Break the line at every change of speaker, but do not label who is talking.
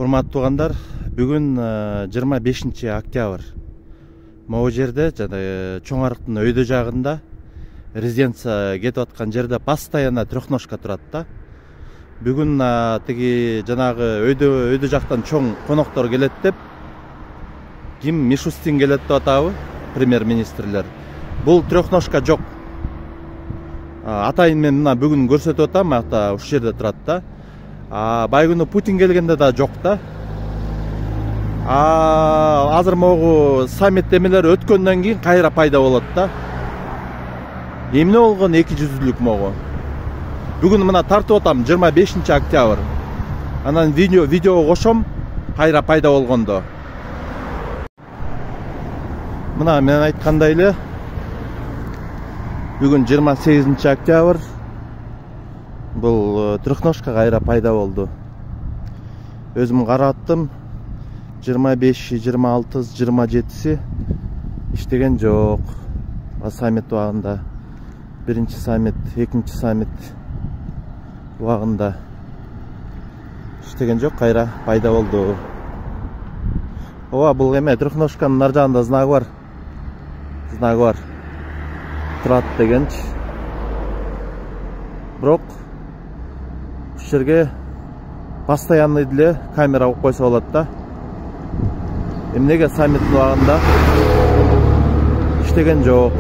Урматтуу туугандар, бүгүн 25 октябрь. Могу жерде чоң арыктын өйдө жагында резиденция кетип аткан жерде постоянно трехножка турат да. Бүгүн тиги жанагы өйдө жактан чоң коноктор келет деп, ким Мишустин келет деп атабы, премьер-министрлер. Бул трехножка жок. Атайын мен мына бүгүн көрсөтүп атам, ата ушул жерде турат да. Байгүнү Путин келгенде да жок да. Азыр могу саммит эмелер өткөндөн кийин кайра пайда болот да. Эмне болгон эки жүздүүлүк могу. Бүгүн мына тартып атам 25 октябрь. Анан видео кошом кайра пайда болгондо. Мына мен айткандай эле бүгүн 28 октябрь. Бұл трехножка кайра пайда болду. Өзүм караттым. 25, 26, 27-си иштеген жок. Саммит убагында. Биринчи саммит, экинчи саммит убагында иштеген жок, кайра пайда болду. Ооба, бул эме трехножканын нар жагында знагы бар. Знагы бар. Турат дегенчи. Бирок жерге постоянный деле камера коюп койсо болот да. Эмнеге саммит убагында иштеген жок.